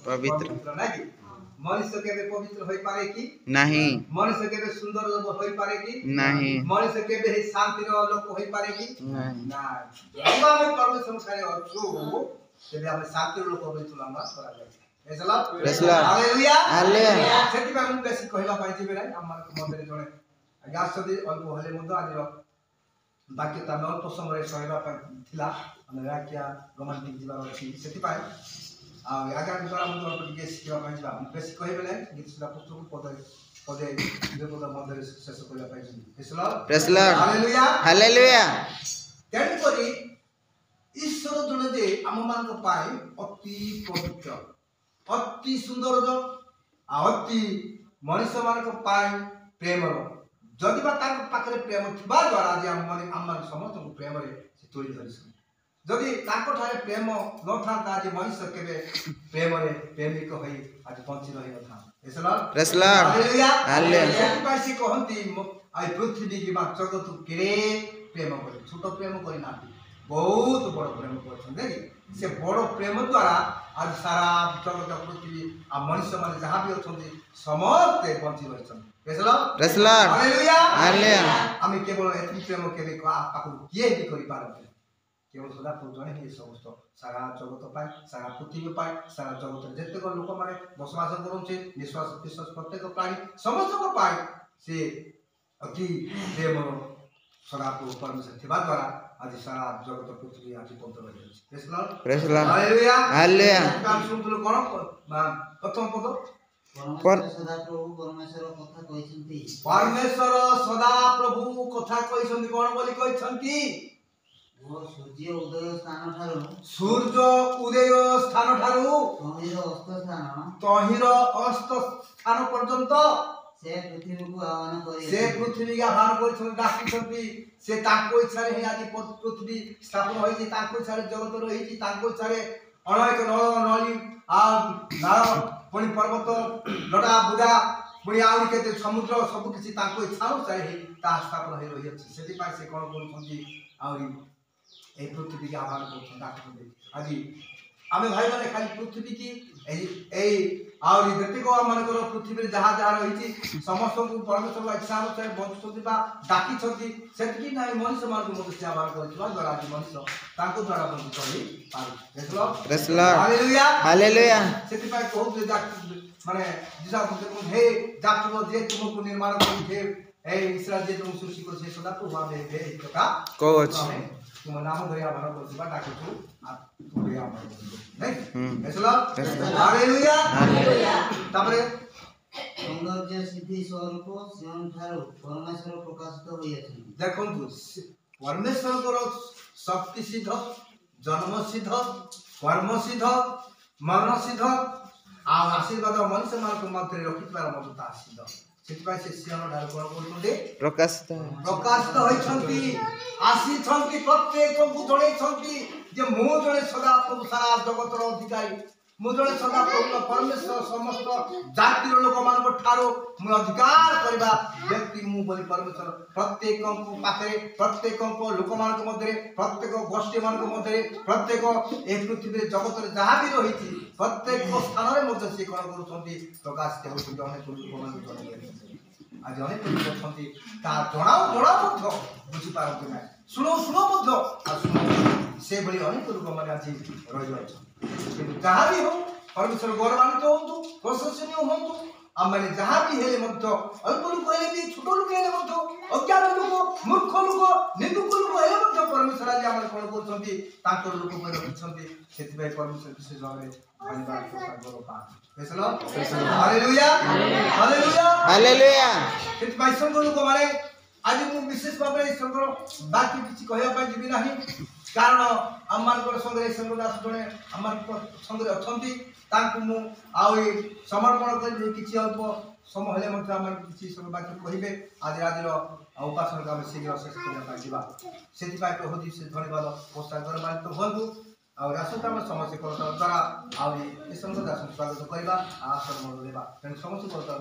पवित्र ना कि मनुष्य केबे पवित्र होई पारे कि नहीं मनुष्य केबे सुंदर होई पारे कि नहीं मनुष्य केबे हे शांति रो लोक होई पारे कि नहीं ना जब हम परमेश्वर सारे अछु तेबे हम शांति रो लोक होई तुला मास करा जाय प्रेसला हालेलुया हालेलुया सेति बा हम बेसी कहला पाइछि बेला हमर मन्दरे जणे आज्ञा सदी अल्प हले मद आजिरो बाकी ता अल्प समय सहबा थिला हम व्याख्या रोमांटिक जीवन अछि सेति पाए आ आगामी द्वारा मद अल्प टिके सिखबा पाइछि हम बेसी कहबे नै गीत सुधा पुस्तक पदे पदे जे पद मन्दरे शेष कहला पाइछि प्रेसला हालेलुया हालेलुया तेन करी ईश्वर जने जे आम मान पाए अति पवित्र अति सुंदर अति मनुष्य मान पाए प्रेम जदि बा ताक पाखरे प्रेम थिबा द्वारा जे आम समस्त प्रेम रे से तोड़ी धरिस जदि ताको ठारे प्रेम न थाता जे मनुष्य केबे प्रेम रे प्रेमिक होई आज पहुंची रहि न था प्रेसला हालेलुया हालेलुया पाइसी कहंती आई पृथ्वी की बा जगत केरे प्रेम करे छोट प्रेम करी ना बहुत बड़ प्रेम करछन देखि से बड़ प्रेम द्वारा आज सारा जगत पृथ्वी आ मनुष्य माने जहां भी अछंती समस्त बंची रहछन प्रेसला हालेलुया हालेलुया आमी केवल एति प्रेम केबे पाकु किए भी करि पारबे केवल सदा जणे हे समस्त सारा जगत पाए सारा पृथ्वी पाए सारा जगत जतेक लोक माने बसवास करूछे निश्वास विश्वास प्रत्येक प्राणी समस्त को पाए से अति प्रेम सदा परमेश्वर थिबा द्वारा आज सारा जगत पृथ्वी आज पवित्र रही प्रेसला हालेलुया हालेलुया काम सुनतलो कोन प्रथम पद परमेश्वर सदा प्रभु कथा कहछन्ती कोन बोली कहछन्ती सूर्य उदय स्थान ठारू तहिर अस्त स्थान पर्यंत से पृथ्वी का आह्वान कर डाकी से ताको इच्छा रे आज पृथ्वी स्थापन होई जे ताको इच्छा रे जगत रही जे ताको इच्छा रे अनेक नल नली आ नाल पुणी पर्वत लटा बुदा पुणी आउरी केते समुद्र सब किछि ताको इच्छा अनुसार ही ता स्थापन होई रही अछि सेति पाइ से कोन बोलछन्ती आउरी ए पृथ्वी के आह्वान करछन डाकी आज आमे भाई माने खाली पृथ्वी की ए आउरी जतिको मानकर पृथ्वी जहा जहा रही समस्त को परमेश्वर इच्छा अनुसार बंचुछन्ती बा डाकी छन्ती सेति नै मनुष्य मान को मनुष्य आह्वान करछला द्वारा आज मनुष्य ताको द्वारा बंचित होई पारु देखलो प्रेसला हालेलुया हालेलुया सेति पाइ कहू जे माने जिसा को हे जातुलो जे तुमको निर्माण करी हे ए इस्राएल जे तुम सृष्टि कर से सदा को भावे हे कथा कोच तुम नाम धरिया भर करबा डाकू आ तू भैया नै देखलो हालेलुया हालेलुया तापरे सौंदर्य सिद्धि स्वरूप सिंह ठारू परमेश्वर प्रकाशित होई अछि देखंतु परमेश्वर को शक्ति सिद्ध जन्म सिद्ध कर्म सिद्ध मरण सिद्ध आ आशीर्वाद मनुष्य मान को मध्य रखितबार मधुता सिद्ध सेतिपाई से सिंह ठारू कोन बोलुते प्रकाशित होई छंती आसी छंती प्रत्येक को जणे छंती जे मो जणे सदा प्रभु सारा जगत रो अधिकारी मु जणे सदा प्रभु परमेश्वर समस्त जाति रो लोक मान को ठारो मु अधिकार करबा व्यक्ति मु बोली परमेश्वर प्रत्येक को पाखे प्रत्येक को लोक मान को मध्य प्रत्येक गोष्ठी मान को मध्य प्रत्येक ए पृथ्वी जगत रे जहा भी रहिछि प्रत्येक स्थान रे मध्य से कोन करूछंती प्रकाश के होछंती अनेक लोक मान को आज अनेक लोक छंती ता जणाओ मध्य बुझी पारंती ना सुनो मध्य आ सुनो से बड़ी अनेक लोक मान आज रहि जाछ जहाँ भी हो परमेश्वर गौरवान्वित होंतु प्रशंसनीय होंतु आ माने जहाँ भी हेले मध्य अल्प लोक हेले भी छोट लोक हेले मध्य अज्ञान लोक मूर्ख लोक निंदुक लोक हेले मध्य परमेश्वर आज हमर कोन करछंती तांकर लोक पर रखछंती सेति भाई परमेश्वर विशेष भाबरे धन्यवाद गौरव पा देखलो हालेलुया हालेलुया हालेलुया सेति भाई संग लोक माने आज मु विशेष भाबरे संग बाकी किछि कहया पाइ जिबि नाही कारण आमार संगे संगदास जड़े आमार संगे अछंती तांकु मु आउ समर्पण कर किछि अल्प समय हेले मत आमार किछि समय बाकी कहिबे आज राजर उपासना का शीघ्र शेष करबा पाइबा सेति पाइ बहुत से धन्यवाद पोस्टा कर मान तो बंधु आ रासता में समस्या करता द्वारा आ ए संगदास स्वागत करबा आसन मन लेबा समस्त करता